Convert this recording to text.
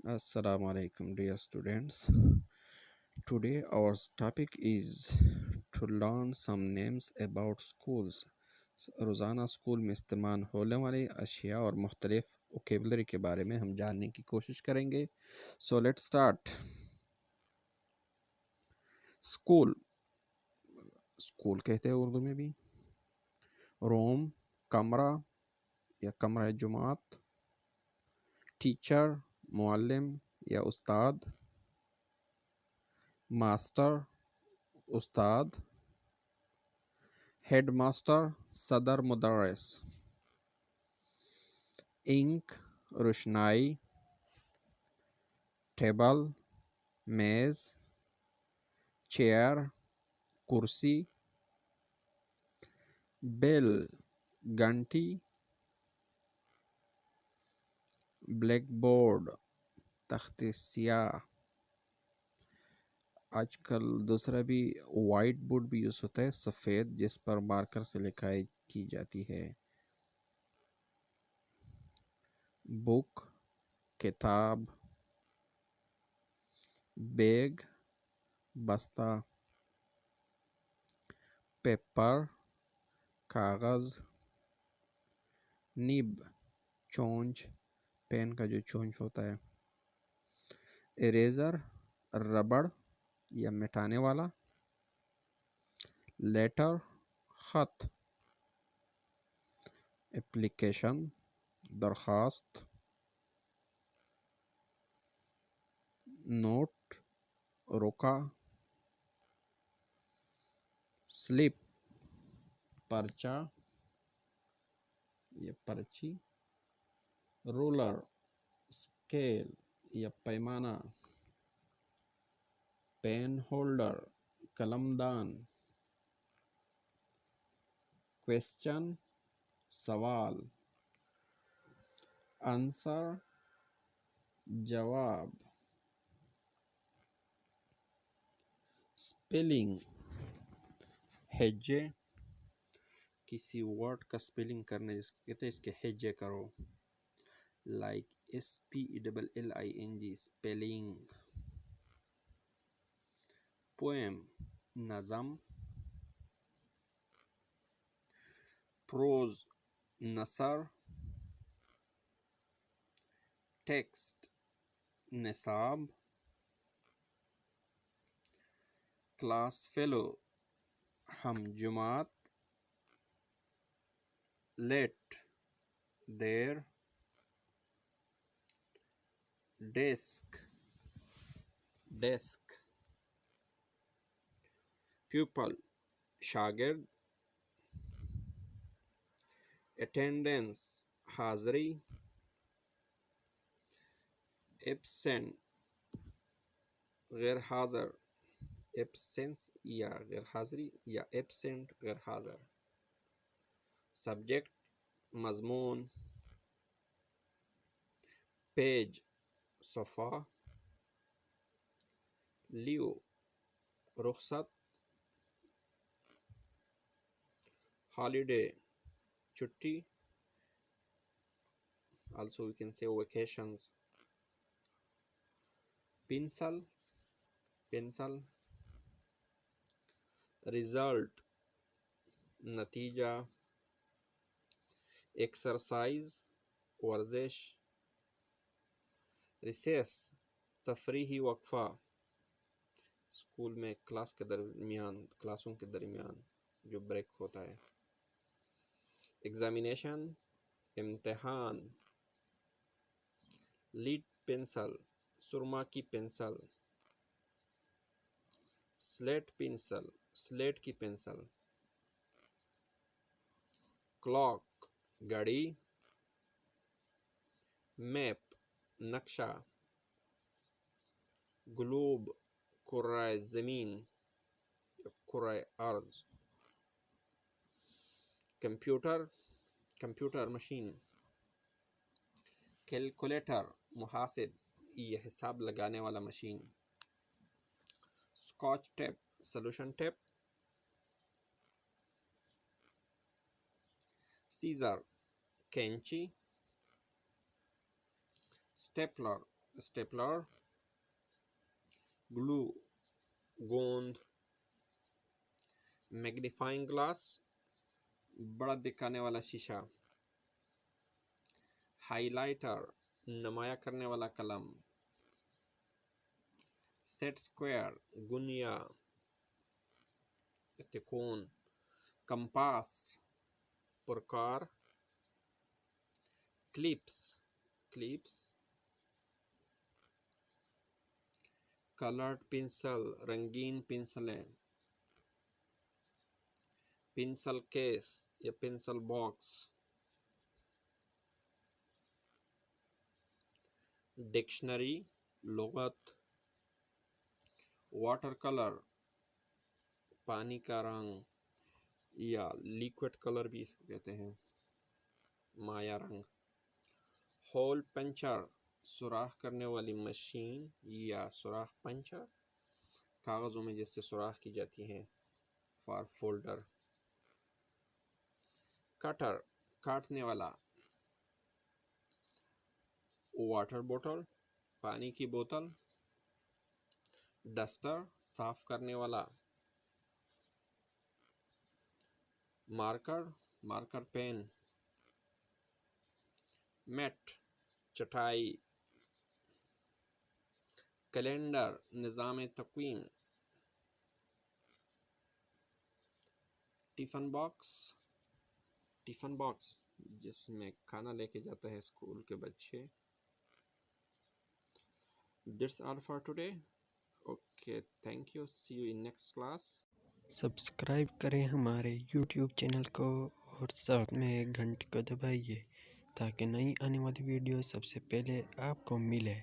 Assalamu alaikum, dear students. Today our topic is to learn some names about schools. روزانہ school میں استعمال ہونے والی اشیاء اور مختلف ووکیبلری کے بارے میں ہم جاننے کی کوشش کریں گے. So let start. School, school کہتے ہیں اردو میں بھی. روم، کمرہ یا کمرہ جماعت. ٹیچر، معلم یا استاد. ماسٹر، استاد. ہیڈ ماسٹر، صدر مدرس. انک، روشنائی. ٹیبل، میز. چیئر، کرسی. بیل، گھنٹی. بلیک بورڈ، تخت سیاہ. آج کل دوسرا بھی وائٹ بورڈ بھی یوز ہوتا ہے، سفید، جس پر مارکر سے لکھائی کی جاتی ہے. بک، کتاب. بیگ، بستہ. پیپر، کاغذ. نب، چونچ، پین کا جو چونچ ہوتا ہے. اریزر، ربڑ یا مٹانے والا. لیٹر، خط. اپلیکیشن، درخواست. نوٹ، روکا. سلپ، پرچہ یا پرچی. رولر، اسکیل یا پیمانہ. پین ہولڈر، قلم دان. کویسچن، سوال. آنسر، جواب. اسپیلنگ، ہیجے. کسی ورڈ کا اسپیلنگ کرنے جس کو کہتے ہیں اس کے ہیجے کرو. Like SPELLING، spelling. پوئم، نظم. پروز، نثر. ٹیکسٹ، نصاب. کلاس فیلو، ہم جماعت. لیٹ، دیر. Desk, desk. پیپل، شاگرد. اٹینڈنس، حاضری. ایبسینٹ، غیر حاضر. ایبسینس یا غیر حاضری یا ایبسینٹ غیر حاضر. سبجیکٹ، مضمون. پیج، صفحہ. لیو، رخصت. ہالیڈے، چھٹی. also we can say vacations. Pencil, pencil. Result, نتیجہ. ایکسرسائز، ورزش. ریسیس، تفریحی وقفہ. اسکول میں کلاس کے درمیان، کلاسوں کے درمیان جو بریک ہوتا ہے. ایگزامینیشن، امتحان. لیڈ پنسل، سرما کی پنسل. سلیٹ پنسل، سلیٹ کی پنسل. کلاک، گھڑی. میپ، نقشہ. گلوب، کرۂ زمین، کرۂ ارض. Computer, computer machine. کیلکولیٹر، محاسب، یہ حساب لگانے والا machine. Scotch tape, solution tape. Scissor, کینچی. اسٹیپلر، اسٹیپلر، گلو گوند، میگنیفائنگ گلاس بڑا دکھانے والا شیشہ، ہائی لائٹر نمایاں کرنے والا قلم، سیٹ اسکوائر گنیا تکون، کمپاس پرکار، کلپس، کلرڈ پنسل رنگین پنسلیں، پنسل کیس یا پنسل باکس، ڈکشنری لغت، واٹر کلر پانی کا رنگ یا لیکوڈ کلر بھی اس کو کہتے ہیں، مائع رنگ، ہول پنچر سوراخ کرنے والی مشین یا سوراخ پنچر، کاغذوں میں جس سے سوراخ کی جاتی ہیں، فار فولڈر، کٹر کاٹنے والا، واٹر بوتل پانی کی بوتل، ڈسٹر صاف کرنے والا، مارکر پین، میٹ چٹائی، کیلنڈر نظام تقویم، ٹفن باکس جس میں کھانا لے کے جاتا ہے اسکول کے بچے. That's all for today. Okay, thank you. See you in next class. Subscribe کریں ہمارے یوٹیوب چینل کو اور ساتھ میں گھنٹی کو دبائیے تاکہ نئی آنے والی ویڈیو سب سے پہلے آپ کو ملے.